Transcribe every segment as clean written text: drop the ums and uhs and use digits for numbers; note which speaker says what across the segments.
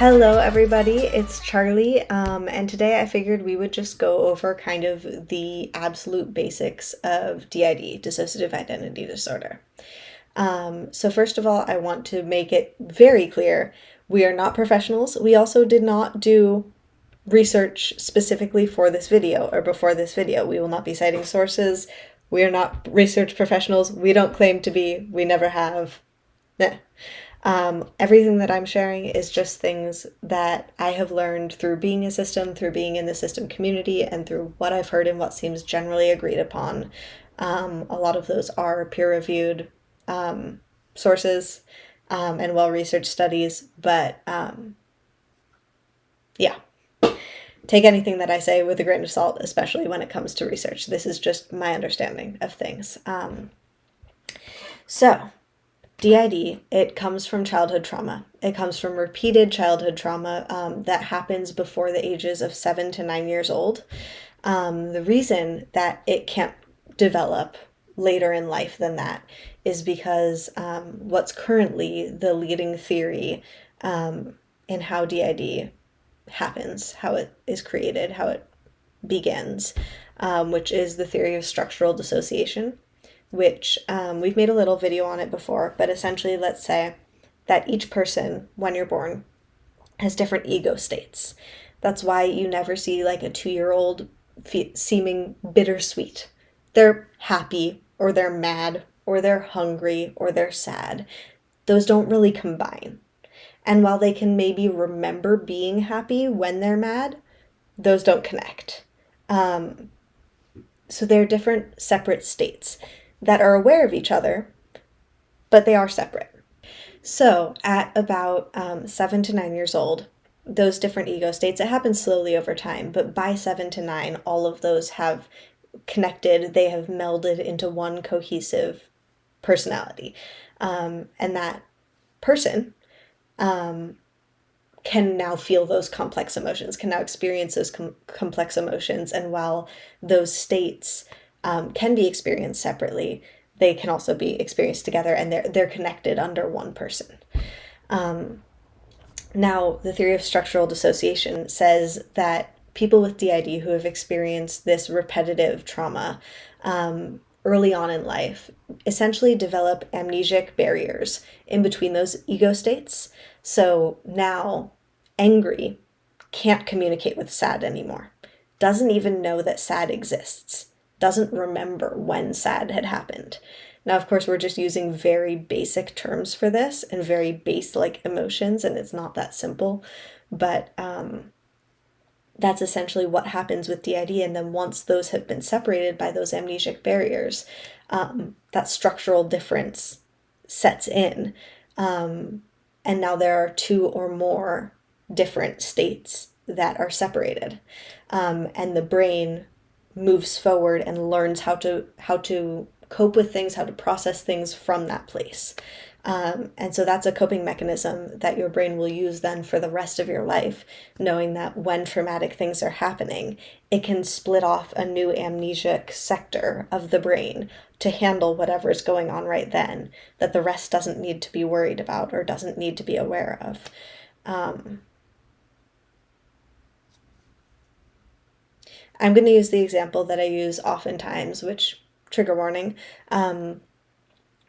Speaker 1: Hello, everybody. It's Charlie, and today I figured we would just go over kind of the absolute basics of DID, dissociative identity disorder. So first of all, I want to make it very clear, we are not professionals. We also did not do research specifically for this video or before this video. We will not be citing sources. We are not research professionals. We don't claim to be. We never have. Nah. Everything that I'm sharing is just things that I have learned through being a system, through being in the system community, and through what I've heard and what seems generally agreed upon. A lot of those are peer-reviewed sources and well-researched studies, but yeah, take anything that I say with a grain of salt, especially when it comes to research. This is just my understanding of things. So, DID, it comes from childhood trauma. It comes from repeated childhood trauma that happens before the ages of 7 to 9 years old. The reason that it can't develop later in life than that is because what's currently the leading theory in how DID happens, how it is created, how it begins, which is the theory of structural dissociation, which we've made a little video on it before, but essentially let's say that each person, when you're born, has different ego states. That's why you never see like a 2-year-old seeming bittersweet. They're happy, or they're mad, or they're hungry, or they're sad. Those don't really combine. And while they can maybe remember being happy when they're mad, those don't connect. So they're different separate states that are aware of each other, but they are separate. So at about 7 to 9 years old, those different ego states, it happens slowly over time, but by 7 to 9, all of those have connected, they have melded into one cohesive personality. And that person can now feel those complex emotions, can now experience those complex emotions. And while those states can be experienced separately, they can also be experienced together, and they're connected under one person. Now, the theory of structural dissociation says that people with DID who have experienced this repetitive trauma early on in life essentially develop amnesic barriers in between those ego states. So now angry can't communicate with sad anymore, doesn't even know that sad exists, doesn't remember when sad had happened. Now, of course, we're just using very basic terms for this and very base-like emotions, and it's not that simple, but that's essentially what happens with DID. And then once those have been separated by those amnesic barriers, that structural difference sets in. And now there are 2 or more different states that are separated. And the brain moves forward and learns how to cope with things, how to process things from that place. And so that's a coping mechanism that your brain will use then for the rest of your life, knowing that when traumatic things are happening, it can split off a new amnesic sector of the brain to handle whatever's going on right then, that the rest doesn't need to be worried about or doesn't need to be aware of. I'm going to use the example that I use oftentimes, which, trigger warning,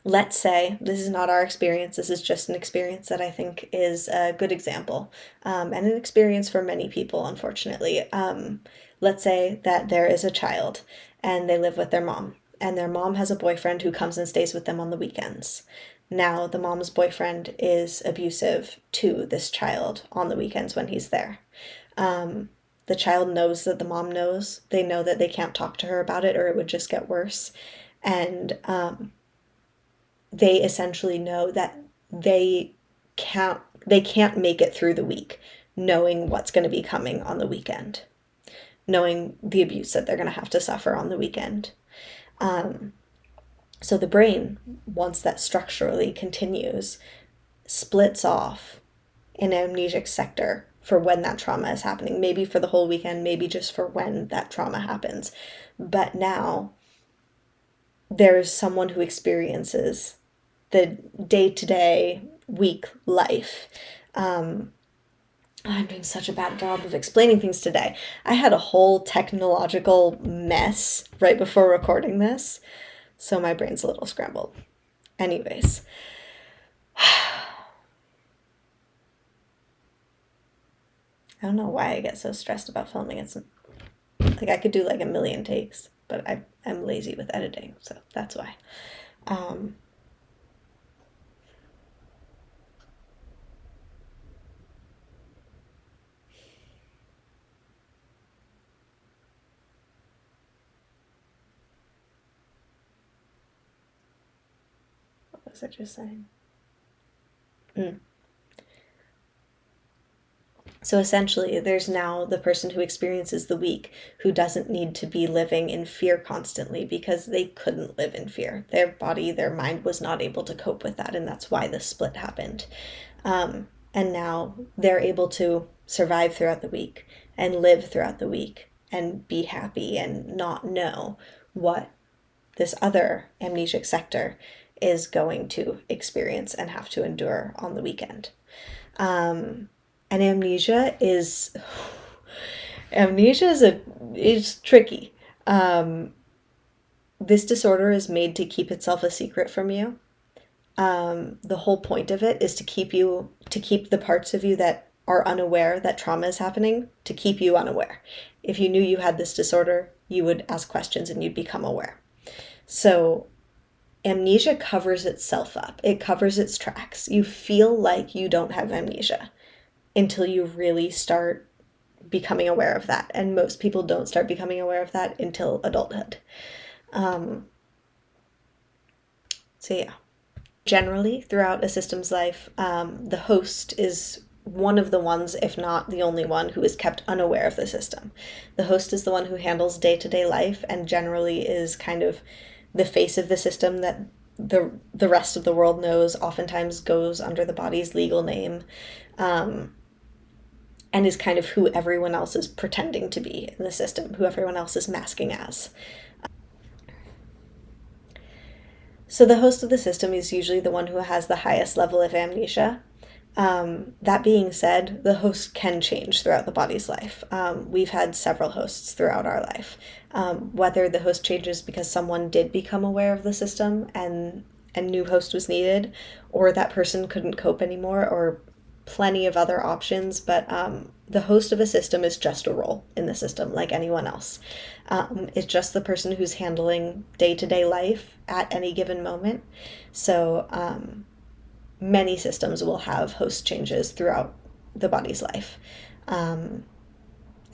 Speaker 1: let's say, this is not our experience, this is just an experience that I think is a good example, and an experience for many people, unfortunately. Let's say that there is a child, and they live with their mom, and their mom has a boyfriend who comes and stays with them on the weekends. Now, the mom's boyfriend is abusive to this child on the weekends when he's there. The child knows that the mom knows. They know that they can't talk to her about it or it would just get worse. And they essentially know that they can't make it through the week knowing what's going to be coming on the weekend, knowing the abuse that they're going to have to suffer on the weekend. So the brain, once that structurally continues, splits off an amnesic sector for when that trauma is happening, maybe for the whole weekend, maybe just for when that trauma happens. But now there is someone who experiences the day-to-day week life I'm doing such a bad job of explaining things today. I had a whole technological mess right before recording this, so my brain's a little scrambled. Anyways, I don't know why I get so stressed about filming. It's like I could do like a million takes, but I'm lazy with editing, so that's why. Um, what was I just saying? So essentially, there's now the person who experiences the week who doesn't need to be living in fear constantly because they couldn't live in fear. Their body, their mind was not able to cope with that, and that's why the split happened. And now they're able to survive throughout the week and live throughout the week and be happy and not know what this other amnesic sector is going to experience and have to endure on the weekend. And amnesia is tricky. This disorder is made to keep itself a secret from you. The whole point of it is to keep the parts of you that are unaware that trauma is happening, to keep you unaware. If you knew you had this disorder, you would ask questions and you'd become aware. So amnesia covers itself up. It covers its tracks. You feel like you don't have amnesia until you really start becoming aware of that. And most people don't start becoming aware of that until adulthood. So yeah. Generally, throughout a system's life, the host is one of the ones, if not the only one, who is kept unaware of the system. The host is the one who handles day-to-day life and generally is kind of the face of the system that the rest of the world knows, oftentimes goes under the body's legal name, and is kind of who everyone else is pretending to be in the system, who everyone else is masking as. So the host of the system is usually the one who has the highest level of amnesia. That being said, the host can change throughout the body's life. We've had several hosts throughout our life. Whether the host changes because someone did become aware of the system and a new host was needed, or that person couldn't cope anymore, or plenty of other options, but the host of a system is just a role in the system like anyone else. It's just the person who's handling day-to-day life at any given moment. So many systems will have host changes throughout the body's life. And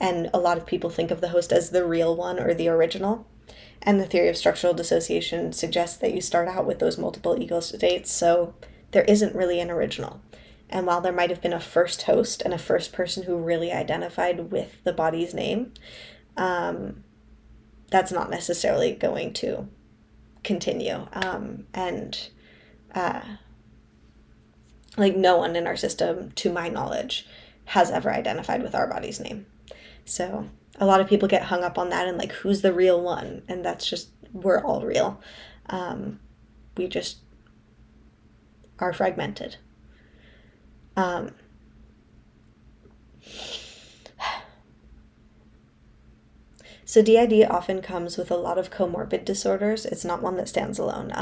Speaker 1: a lot of people think of the host as the real one or the original. And the theory of structural dissociation suggests that you start out with those multiple ego states, so there isn't really an original. And while there might have been a first host and a first person who really identified with the body's name, that's not necessarily going to continue. Like no one in our system, to my knowledge, has ever identified with our body's name. So a lot of people get hung up on that and like, who's the real one? And that's just, we're all real. We just are fragmented. So DID often comes with a lot of comorbid disorders. It's not one that stands alone.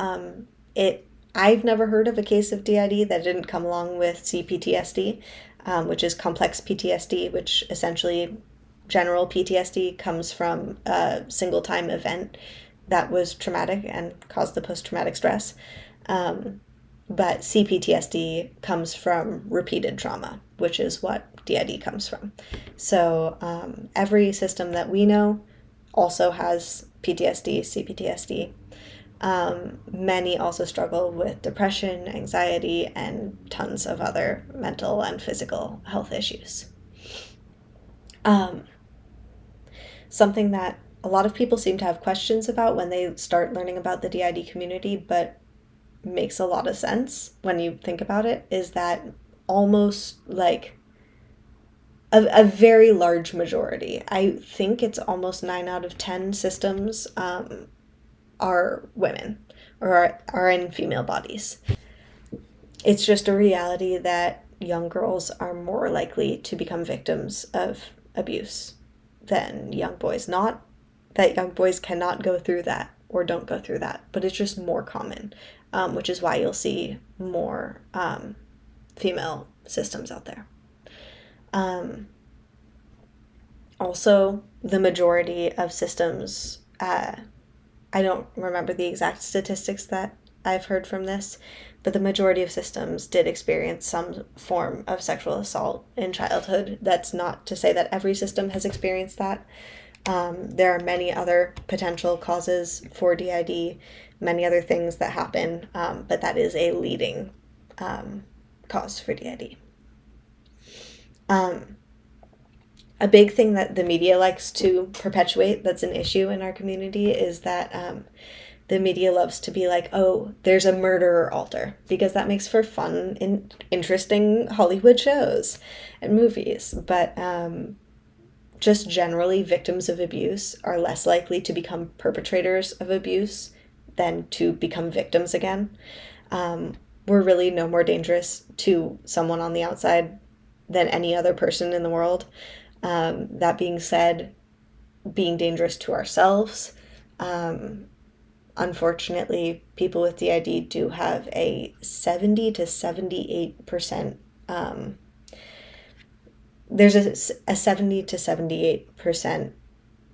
Speaker 1: I've never heard of a case of DID that didn't come along with CPTSD, which is complex PTSD, which essentially general PTSD comes from a single time event that was traumatic and caused the post-traumatic stress. But CPTSD comes from repeated trauma, which is what DID comes from. So every system that we know also has PTSD, CPTSD. Many also struggle with depression, anxiety, and tons of other mental and physical health issues. Something that a lot of people seem to have questions about when they start learning about the DID community, but makes a lot of sense when you think about it, is that almost like a very large majority, I think it's almost 9 out of 10 systems, are women or are in female bodies. It's just a reality that young girls are more likely to become victims of abuse than young boys. Not that young boys cannot go through that or don't go through that, but it's just more common, which is why you'll see more female systems out there. Also, the majority of systems, I don't remember the exact statistics that I've heard from this, but the majority of systems did experience some form of sexual assault in childhood. That's not to say that every system has experienced that. There are many other potential causes for DID, many other things that happen, but that is a leading cause for DID. A big thing that the media likes to perpetuate that's an issue in our community is that the media loves to be like, oh, there's a murderer altar, because that makes for fun and interesting Hollywood shows and movies. But just generally, victims of abuse are less likely to become perpetrators of abuse than to become victims again. We're really no more dangerous to someone on the outside than any other person in the world. That being said, being dangerous to ourselves, unfortunately, people with DID do have a 70 to 78%, there's a 70 to 78%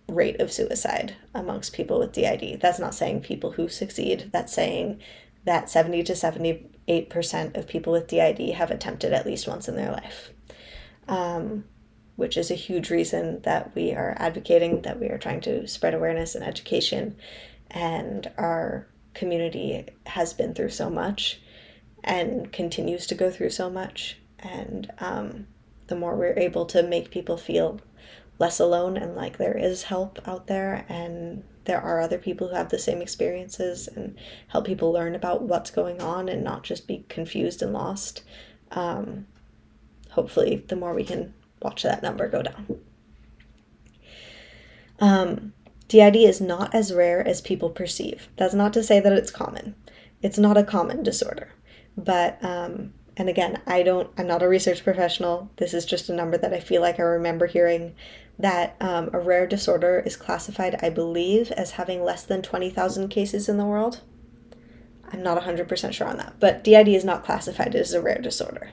Speaker 1: rate of suicide amongst people with DID. That's not saying people who succeed. That's saying that 70 to 78% of people with DID have attempted at least once in their life, which is a huge reason that we are advocating, that we are trying to spread awareness and education. And our community has been through so much and continues to go through so much. And the more we're able to make people feel less alone and like there is help out there and there are other people who have the same experiences, and help people learn about what's going on and not just be confused and lost, hopefully the more we can watch that number go down. DID is not as rare as people perceive. That's not to say that it's common. It's not a common disorder. But, and again, I'm not a research professional. This is just a number that I feel like I remember hearing, that a rare disorder is classified, I believe, as having less than 20,000 cases in the world. I'm not 100% sure on that. But DID is not classified as a rare disorder.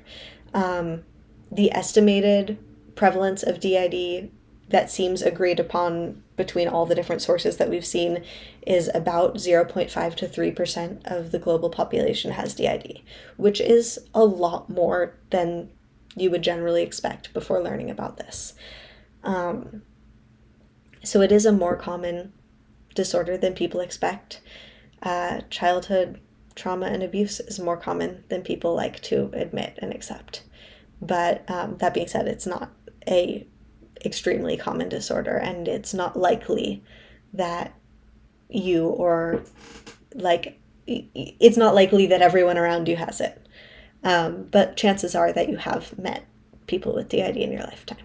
Speaker 1: The estimated prevalence of DID that seems agreed upon between all the different sources that we've seen is about 0.5 to 3% of the global population has DID, which is a lot more than you would generally expect before learning about this. So it is a more common disorder than people expect. Childhood trauma and abuse is more common than people like to admit and accept. But that being said, it's not a extremely common disorder, and it's not likely that you or it's not likely that everyone around you has it. But chances are that you have met people with DID in your lifetime.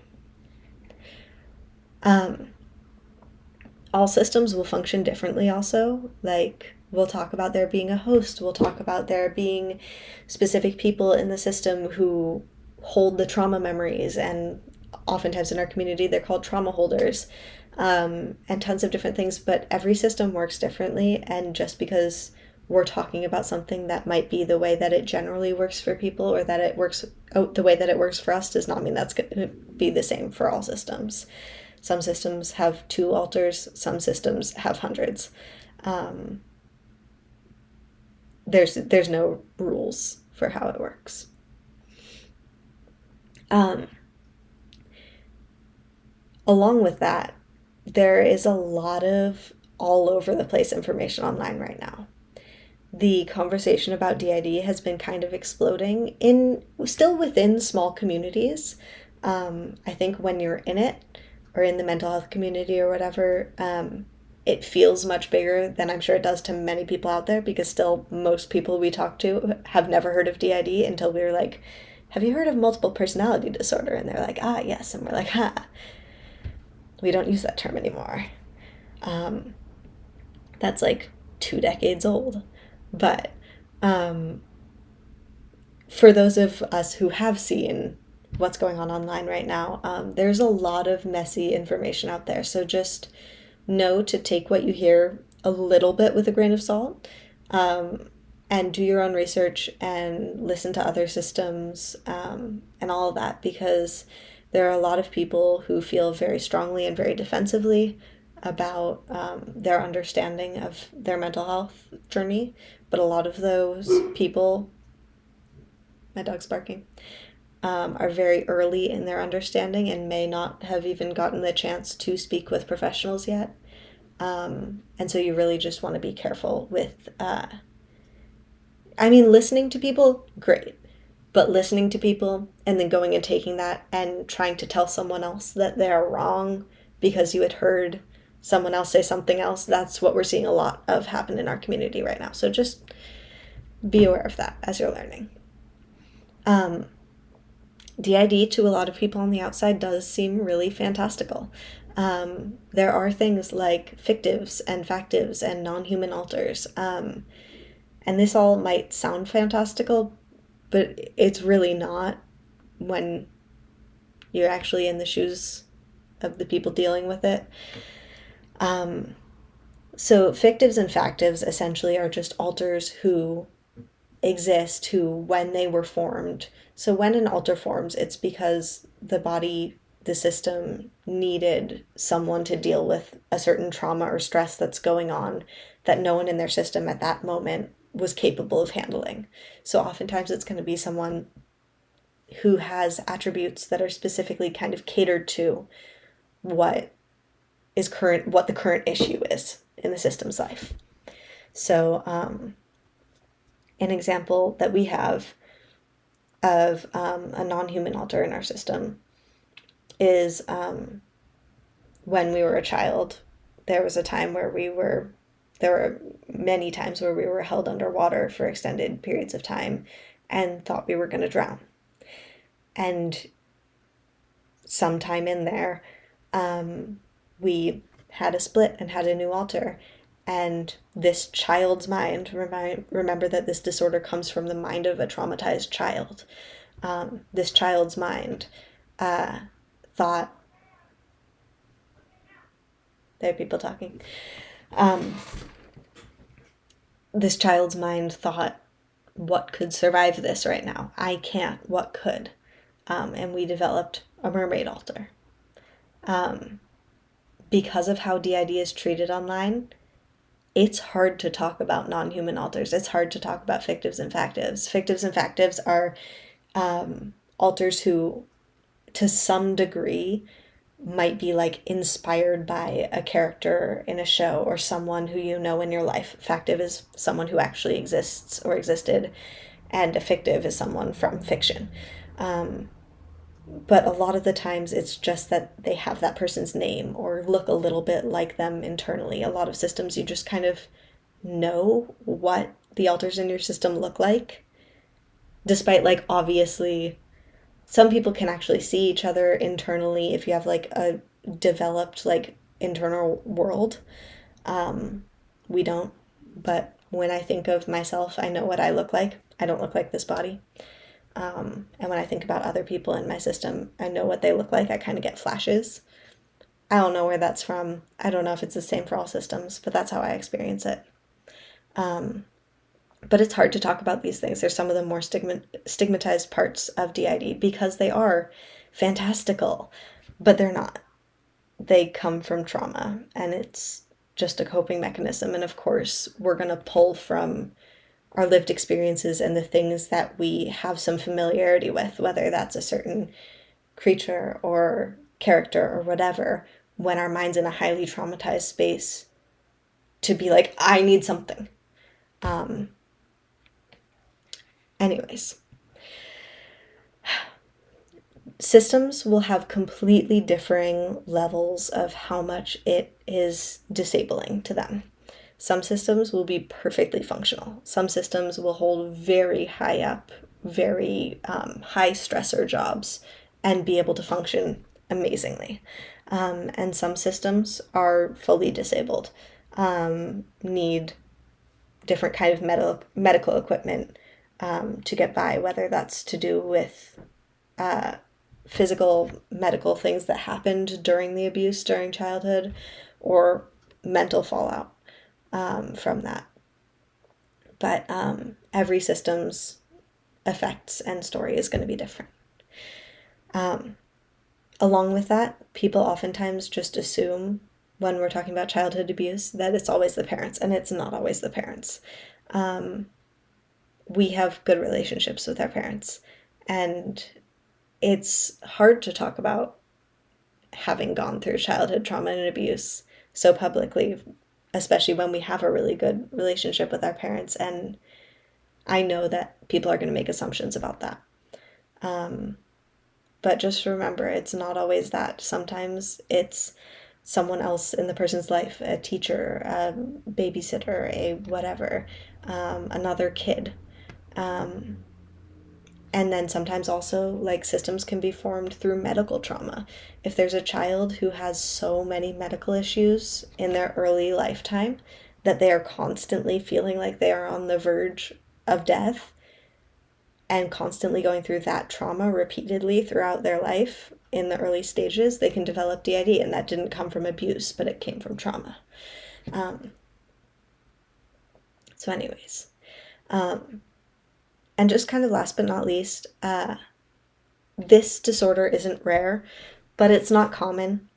Speaker 1: All systems will function differently also. Like, we'll talk about there being a host. We'll talk about there being specific people in the system who hold the trauma memories, and oftentimes in our community they're called trauma holders, and tons of different things. But every system works differently, and just because we're talking about something that might be the way that it generally works for people, or that it works the way that it works for us, does not mean that's going to be the same for all systems. Some systems have 2 altars, some systems have hundreds. There's no rules for how it works. Along with that, there is a lot of all over the place information online right now. The conversation about DID has been kind of exploding still within small communities. I think when you're in it, or in the mental health community or whatever, it feels much bigger than I'm sure it does to many people out there, because still most people we talk to have never heard of DID until we were like, have you heard of multiple personality disorder? And they're like, yes. And we're like, we don't use that term anymore. That's like 2 decades old. But for for those of us who have seen what's going on online right now, there's a lot of messy information out there. So just know to take what you hear a little bit with a grain of salt, and do your own research and listen to other systems, and all of that, because there are a lot of people who feel very strongly and very defensively about their understanding of their mental health journey. But a lot of those people, my dog's barking, are very early in their understanding and may not have even gotten the chance to speak with professionals yet. And so you really just want to be careful with, listening to people, great. But listening to people and then going and taking that and trying to tell someone else that they're wrong because you had heard someone else say something else, that's what we're seeing a lot of happen in our community right now. So just be aware of that as you're learning. DID to a lot of people on the outside does seem really fantastical. There are things like fictives and factives and non-human alters. And this all might sound fantastical, but it's really not when you're actually in the shoes of the people dealing with it. So fictives and factives essentially are just alters who exist, who, when they were formed. So when an alter forms, it's because the body, the system, needed someone to deal with a certain trauma or stress that's going on that no one in their system at that moment was capable of handling. So oftentimes it's going to be someone who has attributes that are specifically kind of catered to what the current issue is in the system's life. So an example that we have of a non-human alter in our system is when we were a child, there was a time where there were many times where we were held underwater for extended periods of time and thought we were going to drown. And sometime in there, we had a split and had a new alter. And this child's mind, remember that this disorder comes from the mind of a traumatized child. This child's mind thought, there are people talking. This child's mind thought, what could survive this right now? I can't, what could? And we developed a mermaid alter. Because of how DID is treated online, it's hard to talk about non-human alters. It's hard to talk about fictives and factives. Fictives and factives are alters who, to some degree, might be like inspired by a character in a show or someone who you know in your life. Factive is someone who actually exists or existed, and a fictive is someone from fiction. But a lot of the times it's just that they have that person's name or look a little bit like them internally. A lot of systems you just kind of know what the alters in your system look like, despite like obviously some people can actually see each other internally if you have like a developed like internal world. We don't, but when I think of myself, I know what I look like. I don't look like this body. And when I think about other people in my system, I know what they look like. I kind of get flashes. I don't know where that's from. I don't know if it's the same for all systems, but that's how I experience it. But it's hard to talk about these things. They're some of the more stigmatized parts of DID because they are fantastical, but they're not. They come from trauma, and it's just a coping mechanism. And of course, we're going to pull from our lived experiences and the things that we have some familiarity with, whether that's a certain creature or character or whatever, when our mind's in a highly traumatized space, to be like, I need something. Anyways, systems will have completely differing levels of how much it is disabling to them. Some systems will be perfectly functional. Some systems will hold very high up, very high stressor jobs and be able to function amazingly. And some systems are fully disabled, need different kind of medical equipment, to get by, whether that's to do with physical, medical things that happened during the abuse during childhood, or mental fallout from that. But every system's effects and story is going to be different. Along with that, people oftentimes just assume when we're talking about childhood abuse that it's always the parents, and it's not always the parents. We have good relationships with our parents, and it's hard to talk about having gone through childhood trauma and abuse so publicly, especially when we have a really good relationship with our parents. And I know that people are going to make assumptions about that. But just remember, it's not always that. Sometimes it's someone else in the person's life, a teacher, a babysitter, a whatever, another kid. And then sometimes also, like, systems can be formed through medical trauma. If there's a child who has so many medical issues in their early lifetime that they are constantly feeling like they are on the verge of death, and constantly going through that trauma repeatedly throughout their life in the early stages, they can develop DID, and that didn't come from abuse, but it came from trauma. So anyways, and just kind of last but not least, this disorder isn't rare, but it's not common.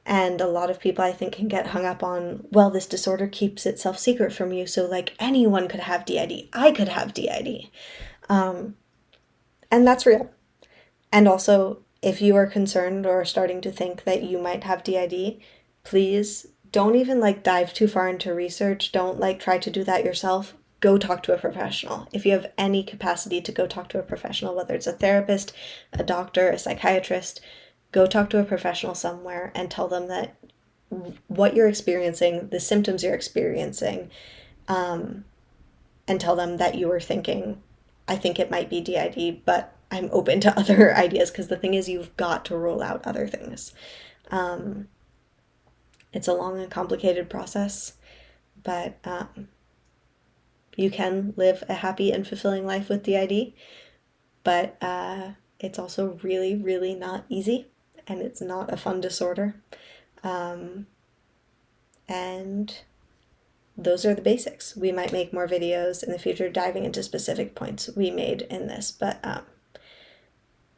Speaker 1: And a lot of people, I think, can get hung up on, well, this disorder keeps itself secret from you, so like anyone could have DID. I could have DID. And that's real. And also, if you are concerned or starting to think that you might have DID, please don't even like dive too far into research. Don't like try to do that yourself. Go talk to a professional. If you have any capacity to go talk to a professional, whether it's a therapist, a doctor, a psychiatrist, go talk to a professional somewhere and tell them that what you're experiencing, the symptoms you're experiencing, and tell them that you are thinking, I think it might be DID, but I'm open to other ideas, because the thing is, you've got to rule out other things. It's a long and complicated process, but you can live a happy and fulfilling life with DID, but it's also really, really not easy, and it's not a fun disorder. And those are the basics. We might make more videos in the future diving into specific points we made in this, but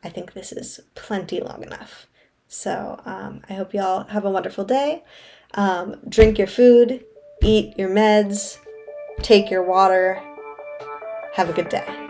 Speaker 1: I think this is plenty long enough. So I hope y'all have a wonderful day. Drink your food, eat your meds, take your water. Have a good day.